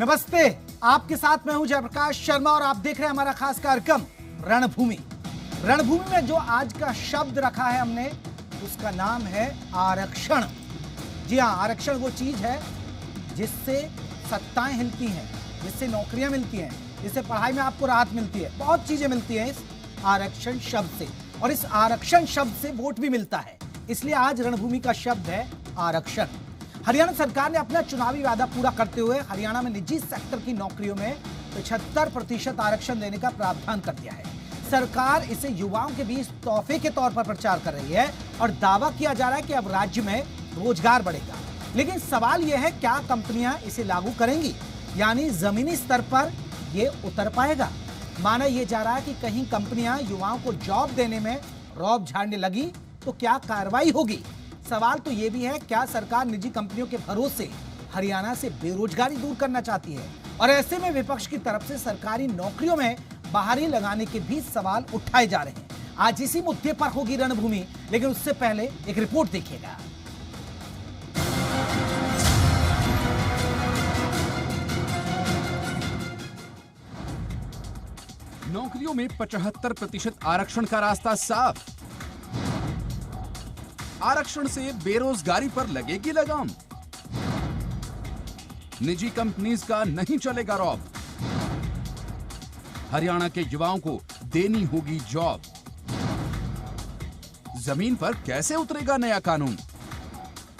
नमस्ते, आपके साथ मैं हूं जयप्रकाश शर्मा और आप देख रहे हैं हमारा खास कार्यक्रम रणभूमि। रणभूमि में जो आज का शब्द रखा है हमने, उसका नाम है आरक्षण। जी हां, आरक्षण वो चीज है जिससे सत्ताएं हिलती हैं, जिससे नौकरियां मिलती हैं, जिससे पढ़ाई में आपको राहत मिलती है, बहुत चीजें मिलती हैं इस आरक्षण शब्द से। और इस आरक्षण शब्द से वोट भी मिलता है, इसलिए आज रणभूमि का शब्द है आरक्षण। हरियाणा सरकार ने अपना चुनावी वादा पूरा करते हुए हरियाणा में निजी सेक्टर की नौकरियों में 75% आरक्षण देने का प्रावधान कर दिया है। सरकार इसे युवाओं के बीच तोहफे के तौर पर प्रचार कर रही है और दावा किया जा रहा है कि अब राज्य में रोजगार बढ़ेगा। लेकिन सवाल यह है, क्या कंपनियां इसे लागू करेंगी, यानी जमीनी स्तर पर यह उतर पाएगा? माना यह जा रहा है कि कहीं कंपनियां युवाओं को जॉब देने में रौब झाड़ने लगी तो क्या कार्रवाई होगी? सवाल तो यह भी है, क्या सरकार निजी कंपनियों के भरोसे हरियाणा से बेरोजगारी दूर करना चाहती है? और ऐसे में विपक्ष की तरफ से सरकारी नौकरियों में बहाली लगाने के भी सवाल उठाए जा रहे हैं। आज इसी मुद्दे पर होगी रणभूमि, लेकिन उससे पहले एक रिपोर्ट देखिएगा। नौकरियों में 75% आरक्षण का रास्ता साफ। आरक्षण से बेरोजगारी पर लगेगी लगाम। निजी कंपनीज का नहीं चलेगा रौब। हरियाणा के युवाओं को देनी होगी जॉब। जमीन पर कैसे उतरेगा नया कानून?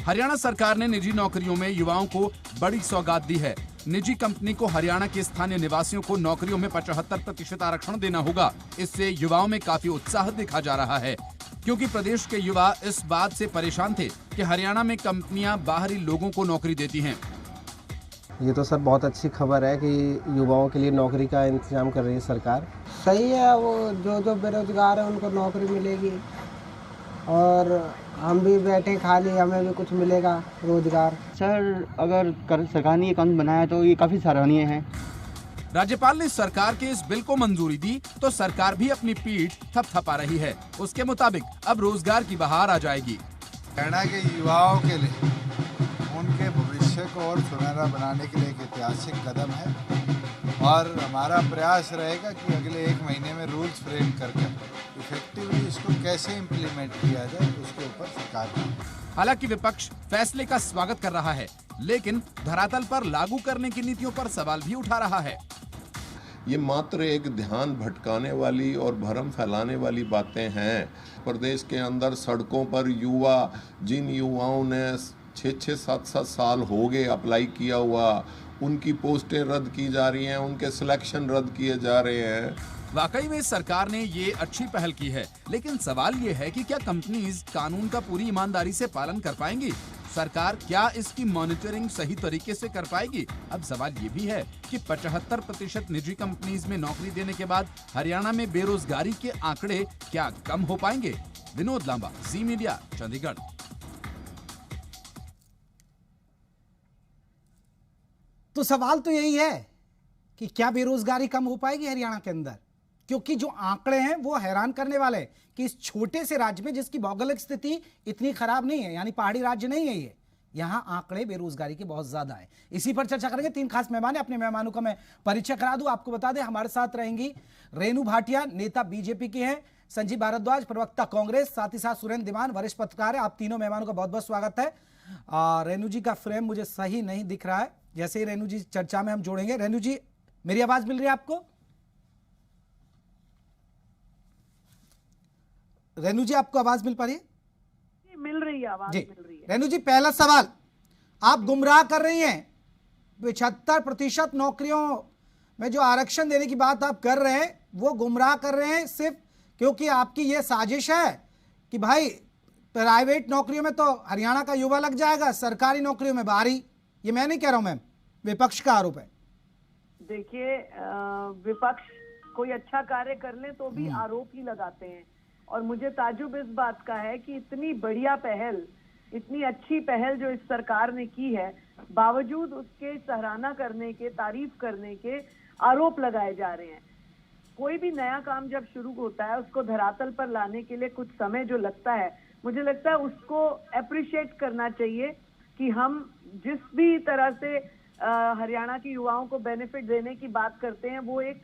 हरियाणा सरकार ने निजी नौकरियों में युवाओं को बड़ी सौगात दी है। निजी कंपनी को हरियाणा के स्थानीय निवासियों को नौकरियों में 75% आरक्षण देना होगा। इससे युवाओं में काफी उत्साह देखा जा रहा है, क्योंकि प्रदेश के युवा इस बात से परेशान थे कि हरियाणा में कंपनियां बाहरी लोगों को नौकरी देती हैं। ये तो सर बहुत अच्छी खबर है कि युवाओं के लिए नौकरी का इंतजाम कर रही है सरकार। सही है, वो जो बेरोजगार है उनको नौकरी मिलेगी और हम भी बैठे खाली, हमें भी कुछ मिलेगा रोजगार। सर, अगर सरकार ने ये कानून बनाया तो ये काफी सराहनीय है। राज्यपाल ने सरकार के इस बिल को मंजूरी दी तो सरकार भी अपनी पीठ थपथपा रही है। उसके मुताबिक अब रोजगार की बहार आ जाएगी। हरियाणा के युवाओं के लिए उनके भविष्य को और सुनहरा बनाने के लिए एक ऐतिहासिक कदम है और हमारा प्रयास रहेगा कि अगले 1 महीने में रूल्स फ्रेम करके इफेक्टिवली इसको कैसे इम्प्लीमेंट किया जाए, उसके ऊपर सरकार का। हालांकि विपक्ष फैसले का स्वागत कर रहा है, लेकिन धरातल पर लागू करने की नीतियों पर सवाल भी उठा रहा है। ये मात्र एक ध्यान भटकाने वाली और भ्रम फैलाने वाली बातें हैं। प्रदेश के अंदर सड़कों पर युवा, जिन युवाओं ने 6-6, 7-7 साल हो गए अप्लाई किया हुआ, उनकी पोस्टें रद्द की जा रही हैं, उनके सिलेक्शन रद्द किए जा रहे हैं। वाकई में सरकार ने ये अच्छी पहल की है, लेकिन सवाल ये है कि क्या कंपनीज कानून का पूरी ईमानदारी से पालन कर पाएंगी? सरकार क्या इसकी मॉनिटरिंग सही तरीके से कर पाएगी? अब सवाल ये भी है कि 75% निजी कंपनीज में नौकरी देने के बाद हरियाणा में बेरोजगारी के आंकड़े क्या कम हो पाएंगे? विनोद लांबा, जी मीडिया, चंडीगढ़। तो सवाल तो यही है कि क्या बेरोजगारी कम हो पाएगी हरियाणा के अंदर? क्योंकि जो आंकड़े हैं वो हैरान करने वाले हैं कि इस छोटे से राज्य में, जिसकी भौगोलिक स्थिति इतनी खराब नहीं है, यानी पहाड़ी राज्य नहीं है ये, यहां आंकड़े बेरोजगारी के बहुत ज्यादा है। इसी पर चर्चा करेंगे। 3 खास मेहमान हैं, अपने मेहमानों का मैं परिचय करा दूं। आपको बता दें, हमारे साथ रहेंगी रेणु भाटिया, नेता बीजेपी की हैं, संजीव भारद्वाज, प्रवक्ता कांग्रेस, साथ ही साथ सुरेंद्र दीवान, वरिष्ठ पत्रकार है। आप तीनों मेहमानों का बहुत बहुत स्वागत है। रेणु जी का फ्रेम मुझे सही नहीं दिख रहा है, जैसे ही रेणु जी चर्चा में हम जोड़ेंगे। रेणु जी, मेरी आवाज मिल रही है आपको? रेणु जी, आपको आवाज मिल पा रही है? मिल रही है, आवाज मिल रही है। रेणु जी, पहला सवाल, आप गुमराह कर रही हैं। 75% नौकरियों में जो आरक्षण देने की बात आप कर रहे हैं, वो गुमराह कर रहे हैं सिर्फ क्योंकि आपकी ये साजिश है कि भाई प्राइवेट नौकरियों में तो हरियाणा का युवा लग जाएगा, सरकारी नौकरियों में बाहरी। ये मैं नहीं कह रहा हूं मैम, विपक्ष का आरोप है। देखिए, विपक्ष कोई अच्छा कार्य कर ले तो भी आरोप ही लगाते हैं, और मुझे ताज्जुब इस बात का है कि इतनी बढ़िया पहल, इतनी अच्छी पहल जो इस सरकार ने की है, बावजूद उसके सराहना करने के, तारीफ करने के आरोप लगाए जा रहे हैं। कोई भी नया काम जब शुरू होता है, उसको धरातल पर लाने के लिए कुछ समय जो लगता है, मुझे लगता है उसको अप्रिशिएट करना चाहिए कि हम जिस भी तरह से हरियाणा के युवाओं को बेनिफिट देने की बात करते हैं, वो एक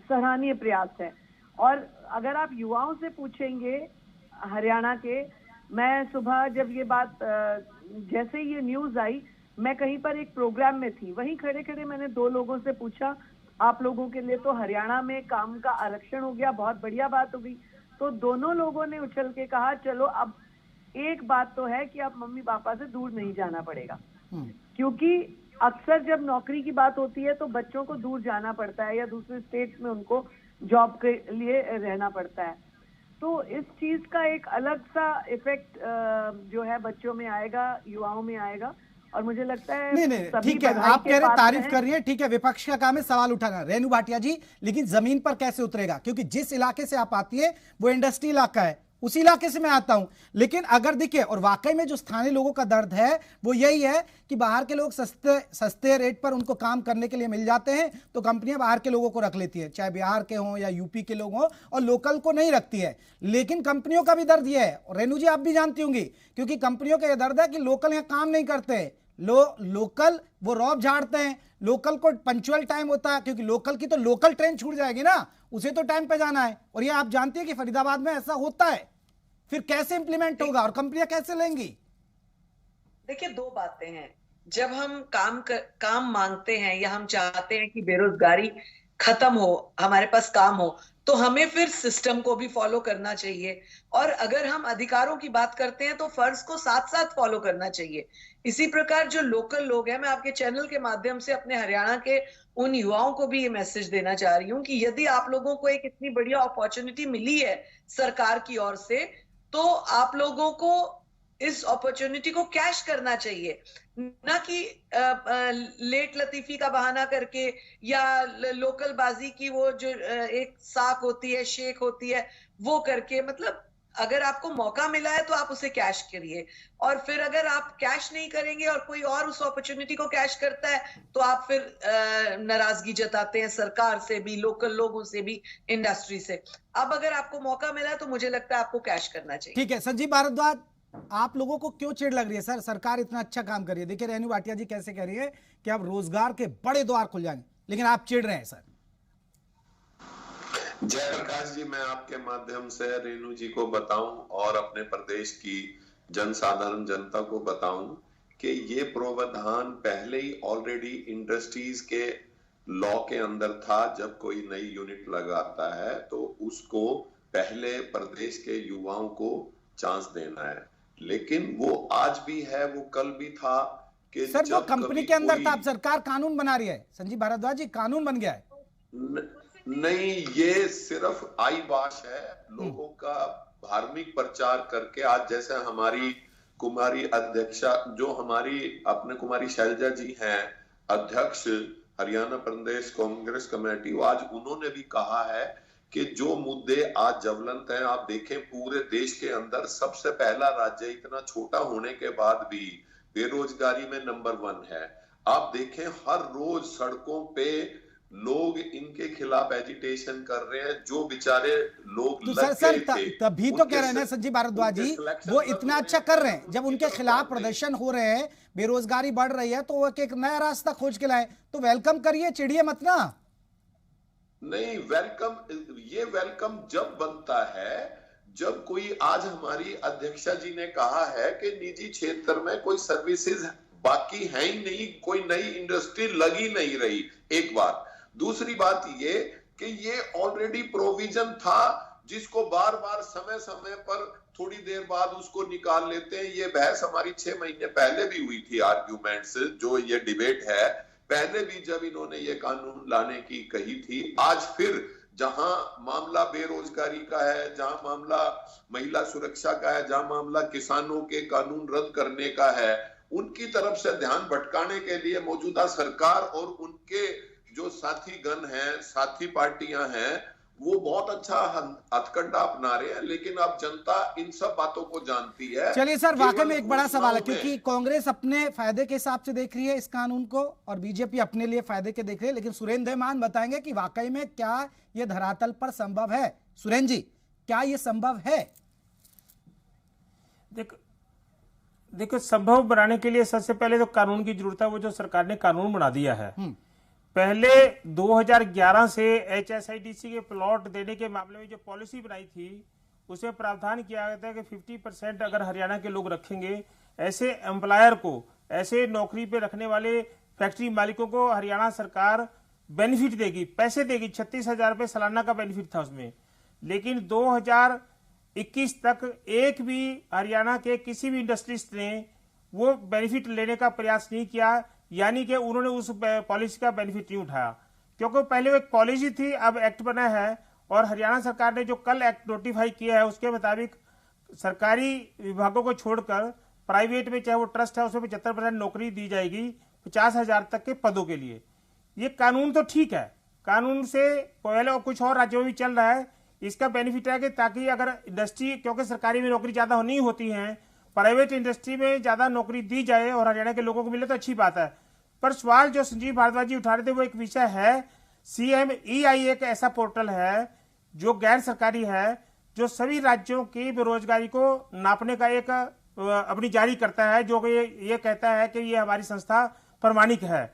सराहनीय प्रयास है। और अगर आप युवाओं से पूछेंगे हरियाणा के, मैं सुबह जब ये बात जैसे ये न्यूज आई, मैं कहीं पर एक प्रोग्राम में थी, वहीं खड़े खड़े मैंने 2 लोगों से पूछा, आप लोगों के लिए तो हरियाणा में काम का आरक्षण हो गया, बहुत बढ़िया बात हो गई। तो दोनों लोगों ने उछल के कहा, चलो अब एक बात तो है कि अब मम्मी पापा से दूर नहीं जाना पड़ेगा, क्योंकि अक्सर जब नौकरी की बात होती है तो बच्चों को दूर जाना पड़ता है या दूसरे स्टेट में उनको जॉब के लिए रहना पड़ता है। तो इस चीज का एक अलग सा इफेक्ट जो है बच्चों में आएगा, युवाओं में आएगा। और मुझे लगता है नहीं ठीक है, आप कह रहे तारीफ कर रही है, ठीक है, विपक्ष का काम है सवाल उठाना, रेणु भाटिया जी, लेकिन जमीन पर कैसे उतरेगा? क्योंकि जिस इलाके से आप आती है वो इंडस्ट्री इलाका है, उसी इलाके से मैं आता हूं। लेकिन अगर देखिए, और वाकई में जो स्थानीय लोगों का दर्द है वो यही है कि बाहर के लोग सस्ते रेट पर उनको काम करने के लिए मिल जाते हैं, तो कंपनियां बाहर के लोगों को रख लेती है, चाहे बिहार के हों या यूपी के लोग हों, और लोकल को नहीं रखती है। लेकिन कंपनियों का भी दर्द यह है, और रेणु जी आप भी जानती होंगी, क्योंकि कंपनियों का यह दर्द है कि लोकल यहां काम नहीं करते, लोकल वो रौब झाड़ते हैं, लोकल को पंक्चुअल टाइम होता है, क्योंकि लोकल की तो लोकल ट्रेन छूट जाएगी ना, उसे तो टाइम पे जाना है। और ये आप जानते हैं कि फरीदाबाद में ऐसा होता है, फिर कैसे इंप्लीमेंट होगा और कंपनियां कैसे लेंगी? देखिए, 2 बातें हैं। जब हम काम मांगते हैं या हम चाहते हैं कि बेरोजगारी खत्म हो, हमारे पास काम हो, तो हमें फिर सिस्टम को भी फॉलो करना चाहिए। और अगर हम अधिकारों की बात करते हैं तो फर्ज को साथ साथ फॉलो करना चाहिए। इसी प्रकार जो लोकल लोग हैं, मैं आपके चैनल के माध्यम से अपने हरियाणा के उन युवाओं को भी ये मैसेज देना चाह रही हूँ कि यदि आप लोगों को एक इतनी बढ़िया अपॉर्चुनिटी मिली है सरकार की ओर से, तो आप लोगों को इस अपॉर्चुनिटी को कैश करना चाहिए, ना कि लेट लतीफी का बहाना करके या लोकल बाजी की वो जो एक साख होती है, शेख होती है, वो करके। मतलब अगर आपको मौका मिला है तो आप उसे कैश करिए, और फिर अगर आप कैश नहीं करेंगे और कोई और उस अपॉर्चुनिटी को कैश करता है तो आप फिर नाराजगी जताते हैं सरकार से भी, लोकल लोगों से भी, इंडस्ट्री से। अब अगर आपको मौका मिला है तो मुझे लगता है आपको कैश करना चाहिए। ठीक है, संजीव भारद्वाज, आप लोगों को क्यों चिढ़ लग रही है? सर, सरकार इतना अच्छा काम कर रही है, देखिए रेणु भाटिया जी कैसे कह रही है कि अब रोजगार के बड़े द्वार खुल जाएंगे, लेकिन आप चिढ़ रहे हैं सर। जयप्रकाश जी, मैं आपके माध्यम से रेणु जी को बताऊं और अपने प्रदेश की जनसाधारण जनता को बताऊं कि ये प्रावधान पहले ही ऑलरेडी इंडस्ट्रीज के लॉ के अंदर था। जब कोई नई यूनिट लगाता है तो उसको पहले प्रदेश के युवाओं को चांस देना है, लेकिन वो आज भी है, वो कल भी था कि सर वो कंपनी के अंदर था, अब सरकार कानून बना रही है। संजीव भारद्वाज जी, कानून बन गया है। नहीं, ये सिर्फ आई वाश है, लोगों का धार्मिक प्रचार करके। आज जैसे हमारी कुमारी अध्यक्षा, जो हमारी अपने कुमारी शैलजा जी हैं अध्यक्ष हरियाणा प्रदेश कांग्रेस कमेटी, आज उन्होंने भी कहा है कि जो मुद्दे आज ज्वलंत हैं, आप देखें पूरे देश के अंदर सबसे पहला राज्य इतना छोटा होने के बाद भी बेरोजगारी में नंबर 1 है। आप देखें हर रोज सड़कों पे लोग इनके खिलाफ एजिटेशन कर रहे हैं, जो बेचारे लोग तो सर तभी तो कह रहे हैं ना संजीव भारद्वाज जी, वो इतना अच्छा कर रहे हैं, जब उनके खिलाफ प्रदर्शन हो रहे हैं, बेरोजगारी बढ़ रही है, तो वो एक नया रास्ता खोज के लाए, तो वेलकम करिए, चिड़िए मत ना। नहीं, ये वेलकम जब बनता है जब कोई, आज हमारी अध्यक्षा जी ने कहा है कि निजी क्षेत्र में कोई सर्विसेज बाकी है ही नहीं, कोई नई इंडस्ट्री लगी नहीं रही, एक बात। दूसरी बात ये कि ये ऑलरेडी प्रोविजन था, जिसको बार बार समय समय पर थोड़ी देर बाद उसको निकाल लेते हैं। ये बहस हमारी 6 महीने पहले भी हुई थी, आर्ग्यूमेंट्स जो ये डिबेट है, पहले भी जब इन्होंने ये कानून लाने की कही थी। आज फिर जहां मामला बेरोजगारी का है, जहां मामला महिला सुरक्षा का है, जहां मामला किसानों के कानून रद्द करने का है, उनकी तरफ से ध्यान भटकाने के लिए मौजूदा सरकार और उनके जो साथी गण हैं, साथी पार्टियां हैं, वो बहुत अच्छा हथकंडा अपना रहे हैं। लेकिन अब जनता इन सब बातों को जानती है। चलिए सर, वाकई में एक बड़ा सवाल है, क्योंकि कांग्रेस अपने फायदे के हिसाब से देख रही है इस कानून को और बीजेपी अपने लिए फायदे के देख रही है, लेकिन सुरेंद्र मान बताएंगे कि वाकई में क्या ये धरातल पर संभव है। सुरेंद्र जी, क्या ये संभव है? देखो, संभव बनाने के लिए सबसे पहले तो कानून की जरूरत है। वो जो सरकार ने कानून बना दिया है, पहले 2011 से HSIDC के प्लॉट देने के मामले में जो पॉलिसी बनाई थी, उसमें प्रावधान किया गया था कि 50% अगर हरियाणा के लोग रखेंगे, ऐसे एम्प्लॉयर को, ऐसे नौकरी पे रखने वाले फैक्ट्री मालिकों को हरियाणा सरकार बेनिफिट देगी, पैसे देगी। 36,000 रुपये सालाना का बेनिफिट था उसमें। लेकिन 2021 तक एक भी हरियाणा के किसी भी इंडस्ट्रीज ने वो बेनिफिट लेने का प्रयास नहीं किया, यानी कि उन्होंने उस पॉलिसी का बेनिफिट नहीं उठाया। क्योंकि पहले वो एक पॉलिसी थी, अब एक्ट बना है, और हरियाणा सरकार ने जो कल एक्ट नोटिफाई किया है उसके मुताबिक सरकारी विभागों को छोड़कर प्राइवेट में, चाहे वो ट्रस्ट है, उसमें 75% नौकरी दी जाएगी 50,000 तक के पदों के लिए। ये कानून तो ठीक है, कानून से पहले और कुछ और राज्यों में भी चल रहा है। इसका बेनिफिट है कि ताकि अगर इंडस्ट्री, क्योंकि सरकारी में नौकरी ज्यादा नहीं होती है, प्राइवेट इंडस्ट्री में ज्यादा नौकरी दी जाए और हरियाणा के लोगों को मिले तो अच्छी बात है। पर सवाल जो संजीव भारद्वाज जी उठा रहे थे वो एक विषय है। CMEI एक ऐसा पोर्टल है जो गैर सरकारी है, जो सभी राज्यों की बेरोजगारी को नापने का एक अपनी जारी करता है, जो ये कहता है कि ये हमारी संस्था प्रमाणिक है।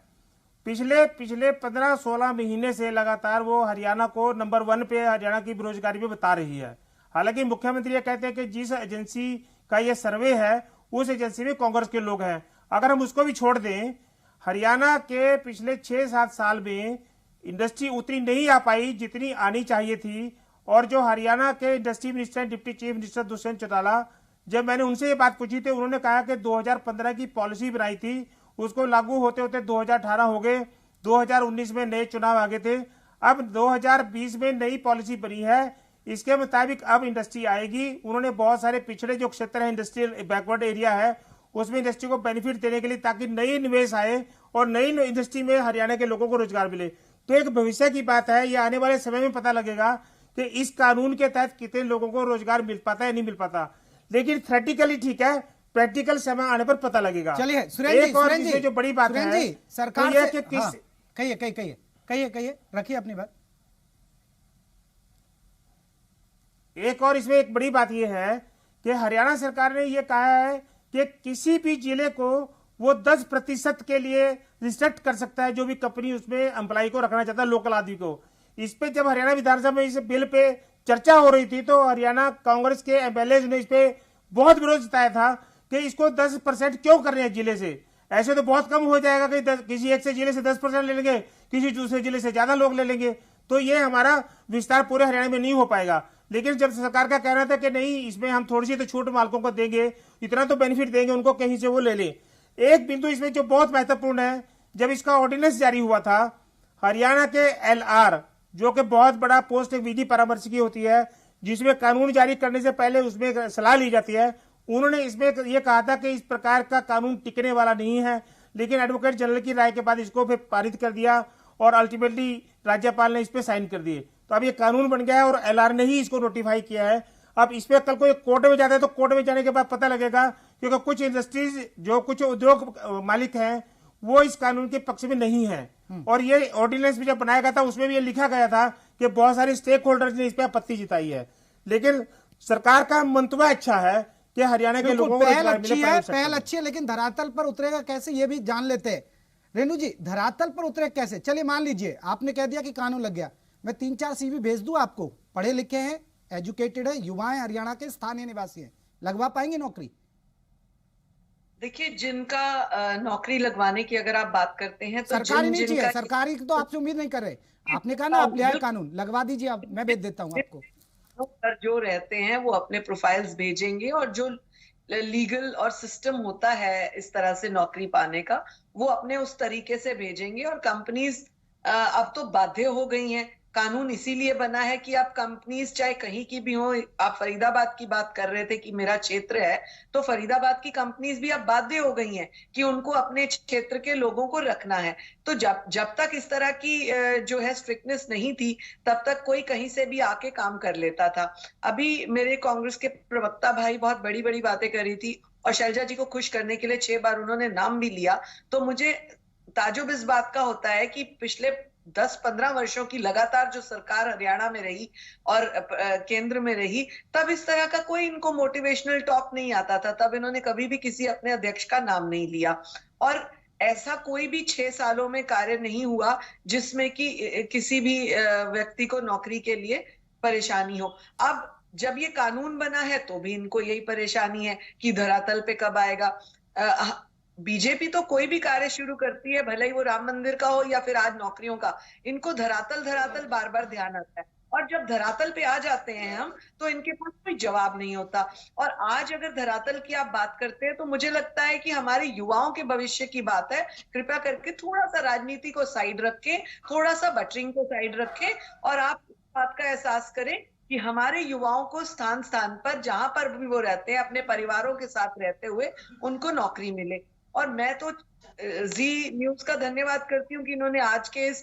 पिछले 15-16 महीने से लगातार वो हरियाणा को नंबर 1 पे हरियाणा की बेरोजगारी में बता रही है। हालांकि मुख्यमंत्री ये कहते हैं कि जिस एजेंसी का ये सर्वे है उस एजेंसी में कांग्रेस के लोग हैं। अगर हम उसको भी छोड़ दें, हरियाणा के पिछले 6-7 साल में इंडस्ट्री उतनी नहीं आ पाई जितनी आनी चाहिए थी। और जो हरियाणा के industry minister, deputy chief minister Dushyant Chautala, जब मैंने उनसे ये बात पूछी थी, उन्होंने कहा कि 2015 की पॉलिसी बनाई थी, उसको लागू होते होते 2018 हो गए, 2019 में नए चुनाव आ गए थे, अब 2020 में नई पॉलिसी बनी है, इसके मुताबिक अब इंडस्ट्री आएगी। उन्होंने बहुत सारे पिछड़े जो क्षेत्र है, इंडस्ट्रियल बैकवर्ड एरिया है, उसमें इंडस्ट्री को बेनिफिट देने के लिए, ताकि नई निवेश आए और नई इंडस्ट्री में हरियाणा के लोगों को रोजगार मिले। तो एक भविष्य की बात है, ये आने वाले समय में पता लगेगा कि इस कानून के तहत कितने लोगों को रोजगार मिल पाता है, नहीं मिल पाता। लेकिन थ्योरेटिकली ठीक है, प्रैक्टिकल समय आने पर पता लगेगा। चलिए सुरेंद्र जी, जो बड़ी बात है सरकार तो से, कहिए रखिए अपनी बात। एक और इसमें एक बड़ी बात यह है कि हरियाणा सरकार ने यह कहा है कि किसी भी जिले को वो 10% के लिए रिस्ट्रिक्ट कर सकता है, जो भी कंपनी उसमें एम्प्लॉय को रखना चाहता है, लोकल आदमी को। इस पे जब हरियाणा विधानसभा में इस बिल पे चर्चा हो रही थी तो हरियाणा कांग्रेस के एमएलए ने इस पे बहुत विरोध जताया था कि इसको 10% क्यों कर रहे हैं जिले से, ऐसे तो बहुत कम हो जाएगा कि किसी एक से जिले से 10% ले लेंगे, किसी दूसरे जिले से ज्यादा लोग ले लेंगे, तो ये हमारा विस्तार पूरे हरियाणा में नहीं हो पाएगा। लेकिन जब सरकार का कहना था कि नहीं, इसमें हम थोड़ी सी तो छूट मालिकों को देंगे, इतना तो बेनिफिट देंगे उनको, कहीं से वो ले लें। एक बिंदु इसमें जो बहुत महत्वपूर्ण है, जब इसका ऑर्डिनेंस जारी हुआ था, हरियाणा के LR, जो कि बहुत बड़ा पोस्ट एक विधि परामर्शकी होती है, जिसमें कानून जारी करने से पहले उसमें सलाह ली जाती है, उन्होंने इसमें यह कहा था कि इस प्रकार का कानून टिकने वाला नहीं है। लेकिन एडवोकेट जनरल की राय के बाद इसको फिर पारित कर दिया और अल्टीमेटली राज्यपाल ने इस पे साइन कर दिए। तो अब ये कानून बन गया है और LR ने ही इसको नोटिफाई किया है। अब इस पे कल को कोर्ट में जाता है तो कोर्ट में जाने के बाद पता लगेगा, क्योंकि कुछ इंडस्ट्रीज, जो कुछ उद्योग मालिक हैं, वो इस कानून के पक्ष में नहीं है। और ये ऑर्डिनेंस भी जब बनाया गया था उसमें भी ये लिखा गया था कि बहुत सारे स्टेक होल्डर्स ने इस पे आपत्ति जताई है। लेकिन सरकार का मंतव्य अच्छा है कि हरियाणा के लोगों को पहल अच्छी है, लेकिन धरातल पर उतरेगा कैसे ये भी जान लेते हैं। रेणु जी, धरातल पर उतरे कैसे? चलिए मान लीजिए आपने कह दिया कि कानून लग गया, मैं 3-4 CV भेज दूं आपको, पढ़े लिखे हैं, एजुकेटेड है, युवा है, हरियाणा के स्थानीय निवासी हैं, लगवा पाएंगे नौकरी? देखिए, जिनका नौकरी लगवाने की अगर आप बात करते हैं तो सरकारी नहीं चाहिए, सरकारी तो आपसे उम्मीद नहीं कर रहे। आपने कहा ना आप लिया कानून, लगवा दीजिए, आप, मैं भेज देता हूँ आपको। पर जो रहते हैं वो अपने प्रोफाइल्स भेजेंगे और जो लीगल और सिस्टम होता है इस तरह से नौकरी पाने का, वो अपने उस तरीके से भेजेंगे। और कंपनीज अब तो बाध्य हो गई हैं। कानून इसीलिए बना है कि आप कंपनीज चाहे कहीं की भी हो, आप फरीदाबाद की बात कर रहे थे कि मेरा क्षेत्र है, तो फरीदाबाद की कंपनीज भी अब बाध्य हो गई हैं कि उनको अपने क्षेत्र के लोगों को रखना है। तो जब तक इस तरह की जो है स्ट्रिक्टनेस नहीं थी, तब तक कोई कहीं से भी आके काम कर लेता था। अभी मेरे कांग्रेस के प्रवक्ता भाई बहुत बड़ी बड़ी बातें कर रही थी और शैलजा जी को खुश करने के लिए 6 बार उन्होंने नाम भी लिया। तो मुझे ताजुब इस बात का होता है कि पिछले 10-15 वर्षों की लगातार जो सरकार हरियाणा में रही और केंद्र में रही, तब इस तरह का कोई इनको मोटिवेशनल टॉक नहीं आता था। तब इन्होंने कभी भी किसी अपने अध्यक्ष का नाम नहीं लिया और ऐसा कोई भी 6 सालों में कार्य नहीं हुआ जिसमें कि किसी भी व्यक्ति को नौकरी के लिए परेशानी हो। अब जब ये कानून बना है तो भी इनको यही परेशानी है कि धरातल पे कब आएगा। बीजेपी तो कोई भी कार्य शुरू करती है, भले ही वो राम मंदिर का हो या फिर आज नौकरियों का, इनको धरातल बार बार ध्यान आता है और जब धरातल पे आ जाते हैं हम तो इनके पास कोई जवाब नहीं होता। और आज अगर धरातल की आप बात करते हैं तो मुझे लगता है कि हमारे युवाओं के भविष्य की बात है। कृपया करके थोड़ा सा राजनीति को साइड रखें, थोड़ा सा बटरिंग को साइड रखें और आप इस बात का एहसास करें कि हमारे युवाओं को स्थान स्थान पर जहां पर भी वो रहते हैं अपने परिवारों के साथ रहते हुए उनको नौकरी मिले। और मैं तो जी न्यूज का धन्यवाद करती हूँ कि इन्होंने आज के इस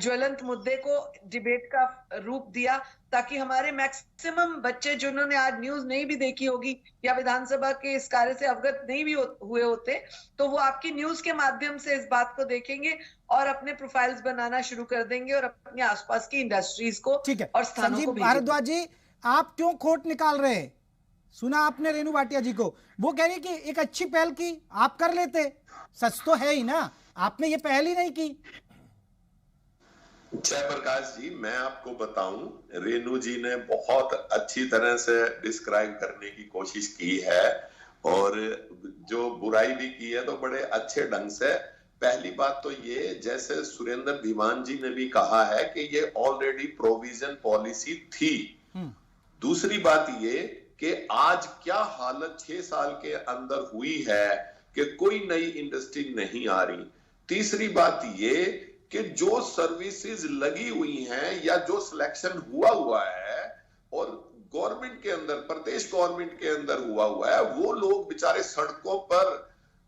ज्वलंत मुद्दे को डिबेट का रूप दिया ताकि हमारे मैक्सिमम बच्चे जिन्होंने आज न्यूज नहीं भी देखी होगी या विधानसभा के इस कार्य से अवगत नहीं भी हुए होते तो वो आपकी न्यूज के माध्यम से इस बात को देखेंगे और अपने प्रोफाइल्स बनाना शुरू कर देंगे और अपने आसपास की इंडस्ट्रीज को और स्थानों को भारद्वाज जी, आप क्यों खोट निकाल रहे हैं? सुना आपने रेणु भाटिया जी को, वो कह रही कि एक अच्छी पहल की, आप कर लेते। सच तो है ही ना, आपने ये पहल ही नहीं की। जयप्रकाश जी, मैं आपको बताऊं, रेणु जी ने बहुत अच्छी तरह से डिस्क्राइब करने की कोशिश की है और जो बुराई भी की है तो बड़े अच्छे ढंग से। पहली बात तो ये, जैसे सुरेंद्र धीमान जी ने भी कहा है कि ये ऑलरेडी प्रोविजन पॉलिसी थी। दूसरी बात ये कि आज क्या हालत 6 साल के अंदर हुई है कि कोई नई इंडस्ट्री नहीं आ रही। तीसरी बात ये कि जो सर्विसेज लगी हुई हैं या जो सिलेक्शन हुआ है और गवर्नमेंट के अंदर, प्रदेश गवर्नमेंट के अंदर हुआ है, वो लोग बेचारे सड़कों पर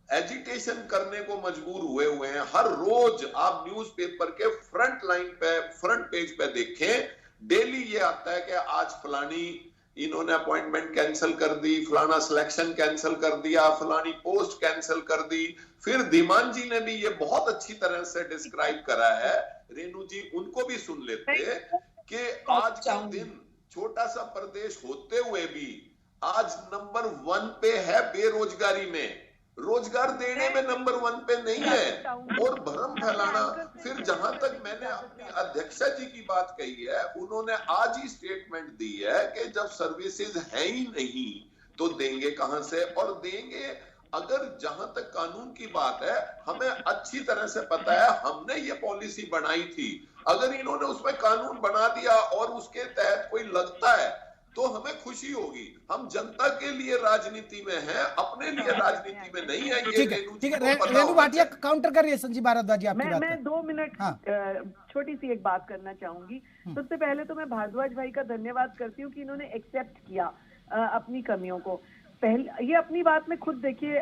एजिटेशन करने को मजबूर हुए हैं। हर रोज आप न्यूज़पेपर के फ्रंट पेज पे देखें, डेली ये आता है कि आज फलानी इन्होंने अपॉइंटमेंट कैंसिल कर दी, फलाना सिलेक्शन कैंसिल कर दिया, फलानी पोस्ट कैंसिल कर दी। फिर धीमान जी ने भी ये बहुत अच्छी तरह से डिस्क्राइब करा है, रेणु जी उनको भी सुन लेते कि आज का दिन छोटा सा प्रदेश होते हुए भी आज नंबर 1 पे है बेरोजगारी में, रोजगार देने में नंबर 1 पे नहीं है और भ्रम फैलाना। फिर जहां तक मैंने अपनी अध्यक्षा जी की बात कही है, उन्होंने आज ही स्टेटमेंट दी है कि जब सर्विसेज है ही नहीं तो देंगे कहां से, और देंगे अगर जहां तक कानून की बात है, हमें अच्छी तरह से पता है, हमने ये पॉलिसी बनाई थी। अगर इन्होंने उसमें कानून बना दिया और उसके तहत कोई लगता है तो हमें खुशी होगी। हम जनता के लिए राजनीति में हैं, अपने लिए राजनीति में नहीं है। ठीक है, रेणु भाटिया काउंटर कर रही है संजीव भारद्वाज जी आपकी बात। मैं 2 मिनट छोटी सी एक बात करना चाहूंगी। सबसे पहले तो मैं भारद्वाज भाई का धन्यवाद करती हूँ कि इन्होंने एक्सेप्ट किया अपनी कमियों को। पहले ये अपनी बात में खुद देखिए,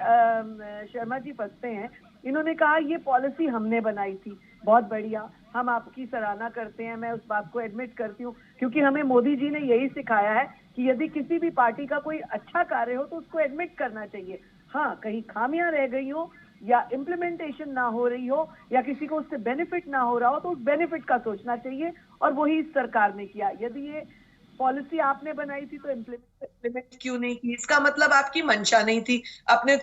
शर्मा जी फंसते हैं। इन्होंने कहा ये पॉलिसी हमने बनाई थी, बहुत बढ़िया, हम आपकी सराहना करते हैं, मैं उस बात को एडमिट करती हूँ, क्योंकि हमें मोदी जी ने यही सिखाया है कि यदि किसी भी पार्टी का कोई अच्छा कार्य हो तो उसको एडमिट करना चाहिए। हाँ, कहीं खामियां रह गई हो या इम्प्लीमेंटेशन ना हो रही हो या किसी को उससे बेनिफिट ना हो रहा हो तो उस बेनिफिट का सोचना चाहिए, और वही इस सरकार ने किया। यदि ये पॉलिसी आपने बनाई थी तो इम्प्लीमेंट क्यों नहीं की? इसका मतलब आपकी मंशा नहीं थी अपने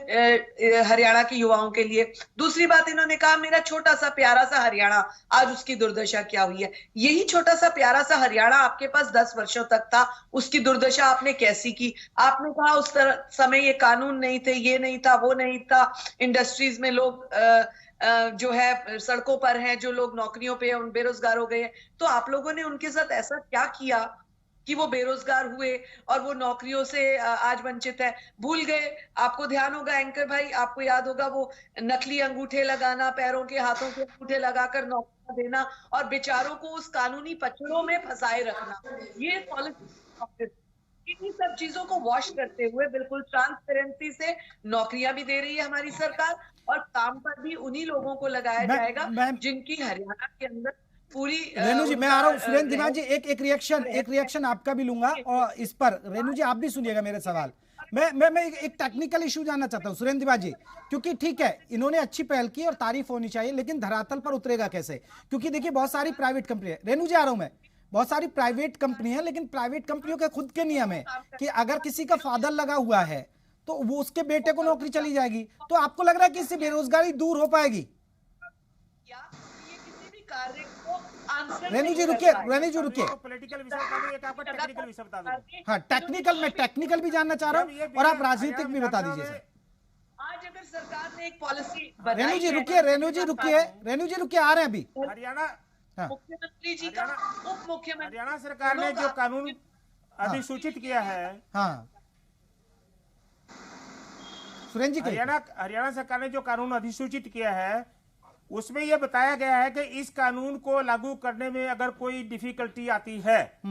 हरियाणा के युवाओं के लिए। दूसरी बात, इन्होंने कहा मेरा छोटा सा प्यारा सा हरियाणा, आज उसकी दुर्दशा क्या हुई है। यही छोटा सा प्यारा सा हरियाणा आपके पास 10 वर्षों तक था, उसकी दुर्दशा आपने कैसी की? आपने कहा उस समय ये कानून नहीं थे, ये नहीं था, वो नहीं था, इंडस्ट्रीज में लोग जो है सड़कों पर हैं, जो लोग नौकरियों पे उन बेरोजगार हो गए। तो आप लोगों ने उनके साथ ऐसा क्या किया कि वो बेरोजगार हुए और वो नौकरियों से आज वंचित है? भूल गए? आपको ध्यान होगा एंकर भाई, आपको याद होगा वो नकली अंगूठे लगाना, पैरों के हाथों के अंगूठे लगाकर नौकरी देना और बेचारों को उस कानूनी पचड़ों में फंसाए रखना। ये पॉलिसी, इन्हीं सब चीजों को वॉश करते हुए बिल्कुल ट्रांसपेरेंसी से नौकरियां भी दे रही है हमारी सरकार, और काम पर भी उन्हीं लोगों को लगाया जाएगा जिनकी हरियाणा के अंदर पूरी। रेणु जी मैं आ रहा हूँ, सुरेंद्र धीमान जी एक रिएक्शन आपका भी लूंगा और इस पर रेणु जी आप भी सुनिएगा मेरे सवाल। मैं एक टेक्निकल इशू जानना चाहता हूं सुरेंद्र तिवारी जी, क्योंकि ठीक है इन्होंने अच्छी पहल की और तारीफ होनी चाहिए, लेकिन धरातल पर उतरेगा कैसे? क्योंकि देखिए बहुत सारी प्राइवेट कंपनी है, रेणु जी आ रहा हूं मैं, बहुत सारी प्राइवेट कंपनी है, लेकिन प्राइवेट कंपनियों के खुद के नियम है कि अगर किसी का फादर लगा हुआ है तो वो उसके बेटे को नौकरी चली जाएगी। तो आपको लग रहा है कि इससे बेरोजगारी दूर हो पाएगी? रेणु जी रुकिए, रेणु जी रुकिए, पॉलिटिकल विषय बता दो, एक आपका टेक्निकल विषय बता दो। हाँ टेक्निकल, मैं टेक्निकल भी जानना चाह रहा हूँ और आप राजनीतिक भी बता दीजिए सर। आज अगर सरकार ने एक पॉलिसी रेणु जी रुकिए, रेणु जी रुकिए, रेणु जी रुकिए, आ रहे हैं अभी। हरियाणा मुख्यमंत्री जी का उप मुख्यमंत्री, हरियाणा सरकार ने जो कानून अधिसूचित किया है, हाँ सुरेंद्र जी, हरियाणा सरकार ने जो कानून अधिसूचित किया है उसमें यह बताया गया है कि इस कानून को लागू करने में अगर कोई डिफिकल्टी आती है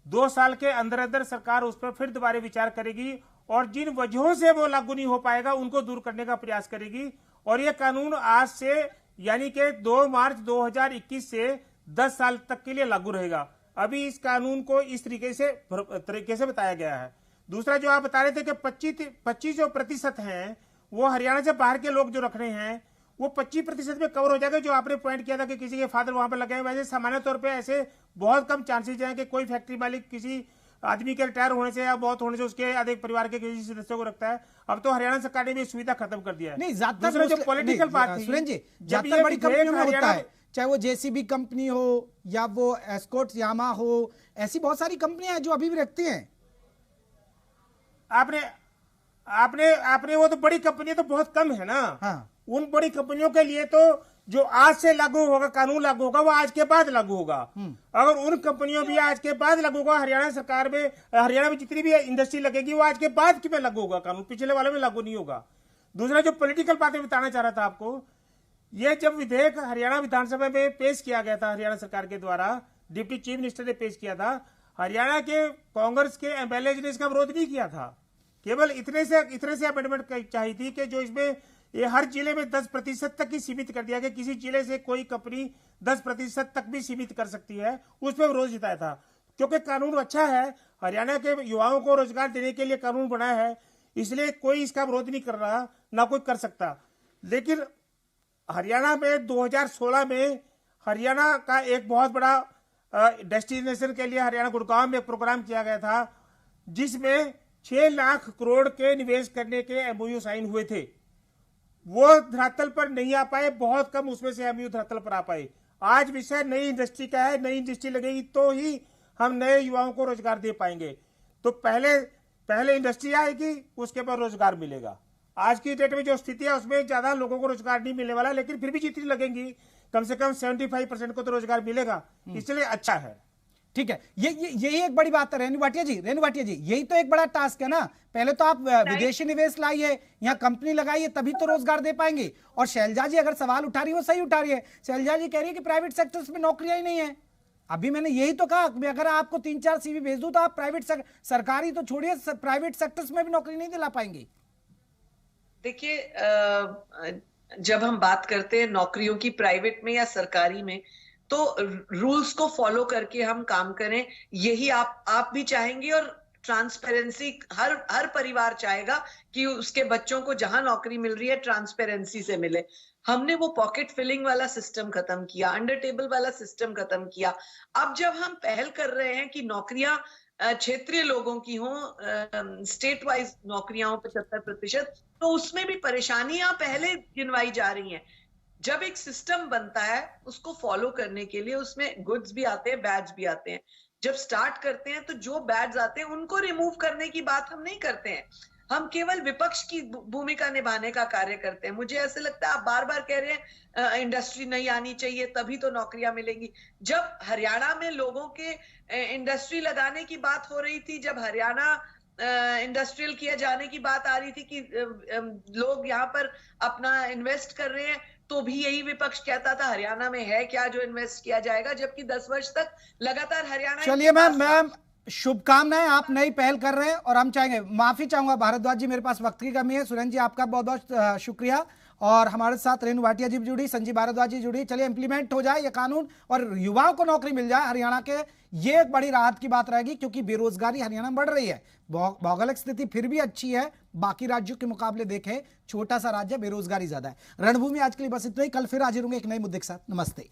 2 साल के अंदर अंदर सरकार उस पर फिर दोबारा विचार करेगी और जिन वजहों से वो लागू नहीं हो पाएगा उनको दूर करने का प्रयास करेगी। और ये कानून आज से यानी कि 2 मार्च 2021 से 10 साल तक के लिए लागू रहेगा। अभी इस कानून को इस तरीके से बताया गया है। दूसरा जो आप बता रहे थे कि 25% हैं वो हरियाणा से बाहर के लोग जो रख रहे हैं वो 25% में कवर हो जाएगा। जो आपने पॉइंट किया था कि किसी के फादर वहां पर लगे हैं, वैसे सामान्य तौर पे ऐसे बहुत कम चांसेस हैं कि कोई फैक्ट्री मालिक किसी आदमी के रिटायर होने से या बहुत होने से उसके अधिक परिवार के किसी सदस्य को रखता है। अब तो हरियाणा सरकार ने भी सुविधा खत्म कर दिया है। नहीं ज्यादातर जो पॉलिटिकल बात थी, सुरेंद्र जी, ज्यादातर बड़ी कंपनियों में होता है, चाहे वो जेसीबी कंपनी हो या वो एस्कॉर्ट्स यामा हो, ऐसी बहुत सारी कंपनियां हैं जो अभी भी रखती हैं। आपने वो तो बड़ी कंपनी तो बहुत कम है ना। हाँ। उन बड़ी कंपनियों के लिए तो जो आज से लागू होगा, कानून लागू होगा, वो आज के बाद लागू होगा। अगर उन कंपनियों भी आज के बाद लागू होगा, हरियाणा में जितनी भी इंडस्ट्री लगेगी वो आज के बाद की में लागू होगा कानून, पिछले वाले में लागू नहीं होगा। दूसरा जो पॉलिटिकल बातें बताना चाह रहा था आपको, ये जब विधेयक हरियाणा विधानसभा में पेश किया गया था हरियाणा सरकार के द्वारा, डिप्टी चीफ मिनिस्टर ने पेश किया था, हरियाणा के कांग्रेस के एमएलए ने इसका विरोध नहीं किया था। केवल इतने से अमेंडमेंट चाहिए थी कि जो इसमें ये हर जिले में 10% तक ही सीमित कर दिया गया, किसी जिले से कोई कंपनी 10% तक भी सीमित कर सकती है, उस पर विरोध जताया था। क्योंकि कानून अच्छा है, हरियाणा के युवाओं को रोजगार देने के लिए कानून बनाया है, इसलिए कोई इसका विरोध नहीं कर रहा, ना कोई कर सकता। लेकिन हरियाणा में 2016 में हरियाणा का एक बहुत बड़ा डेस्टिनेशन के लिए हरियाणा गुड़गांव में एक प्रोग्राम किया गया था, जिसमें 6 लाख करोड़ के निवेश करने के एमओयू साइन हुए थे। वो धरातल पर नहीं आ पाए, बहुत कम उसमें से एमओयू धरातल पर आ पाए। आज विषय नई इंडस्ट्री का है, नई इंडस्ट्री लगेगी तो ही हम नए युवाओं को रोजगार दे पाएंगे। तो पहले इंडस्ट्री आएगी, उसके बाद रोजगार मिलेगा। आज की डेट में जो स्थिति है उसमें ज्यादा लोगों को रोजगार नहीं मिलने वाला, लेकिन फिर भी जितनी लगेंगी कम से कम 75% को तो रोजगार मिलेगा, इसलिए अच्छा है। ठीक है, यही एक बड़ी बात है। रेणु भाटिया जी, यही तो एक बड़ा टास्क है ना। पहले तो आप विदेशी निवेश लाइए, यहाँ कंपनी लगाइए, तभी तो रोजगार दे पाएंगे। और शैलजा जी अगर सवाल उठा रही है वो सही उठा रही है। शैलजा जी कह रही है कि प्राइवेट सेक्टर्स में नौकरियां ही नहीं है। अभी मैंने यही तो कहा, अगर आपको 3-4 CV भेज दूं तो आप सरकारी तो छोड़िए, प्राइवेट सेक्टर्स में भी नौकरी नहीं दिला पाएंगे। देखिए, जब हम बात करते हैं नौकरियों की प्राइवेट में या सरकारी में, तो रूल्स को फॉलो करके हम काम करें, यही आप भी चाहेंगे और ट्रांसपेरेंसी हर परिवार चाहेगा कि उसके बच्चों को जहां नौकरी मिल रही है ट्रांसपेरेंसी से मिले। हमने वो पॉकेट फिलिंग वाला सिस्टम खत्म किया, अंडर टेबल वाला सिस्टम खत्म किया। अब जब हम पहल कर रहे हैं कि नौकरियां क्षेत्रीय लोगों की हों, स्टेट वाइज नौकरियां हों 75%, तो उसमें भी परेशानियां पहले गिनवाई जा रही हैं। जब एक सिस्टम बनता है उसको फॉलो करने के लिए उसमें गुड्स भी आते हैं, बैड्स भी आते हैं। जब स्टार्ट करते हैं तो जो बैड्स आते हैं उनको रिमूव करने की बात हम नहीं करते हैं, हम केवल विपक्ष की भूमिका निभाने का कार्य करते हैं। मुझे ऐसे लगता है आप बार बार कह रहे हैं इंडस्ट्री नहीं आनी चाहिए तभी तो नौकरियां मिलेंगी। जब हरियाणा में लोगों के इंडस्ट्री लगाने की बात हो रही थी, जब हरियाणा इंडस्ट्रियल किया जाने की बात आ रही थी कि लोग यहाँ पर अपना इन्वेस्ट कर रहे हैं, तो भी यही विपक्ष कहता था हरियाणा में है क्या जो इन्वेस्ट किया जाएगा, जबकि 10 वर्ष तक लगातार हरियाणा। चलिए मैम शुभकामनाएं, आप नई पहल कर रहे हैं और हम चाहेंगे, माफी चाहूंगा भारद्वाज जी, मेरे पास वक्त की कमी है। सुरेंद्र जी आपका बहुत बहुत शुक्रिया और हमारे साथ रेणु भाटिया जी जुड़ी, संजीव भारद्वाज जी जुड़ी। चलिए इंप्लीमेंट हो जाए ये कानून और युवाओं को नौकरी मिल जाए हरियाणा के, ये एक बड़ी राहत की बात रहेगी, क्योंकि बेरोजगारी हरियाणा में बढ़ रही है। भौगोलिक स्थिति फिर भी अच्छी है, बाकी राज्यों के मुकाबले देखें छोटा सा राज्य, बेरोजगारी ज्यादा है। रणभूमि आज के लिए बस इतना ही, कल फिर हाजिर होंगे एक नए मुद्दे के साथ। नमस्ते।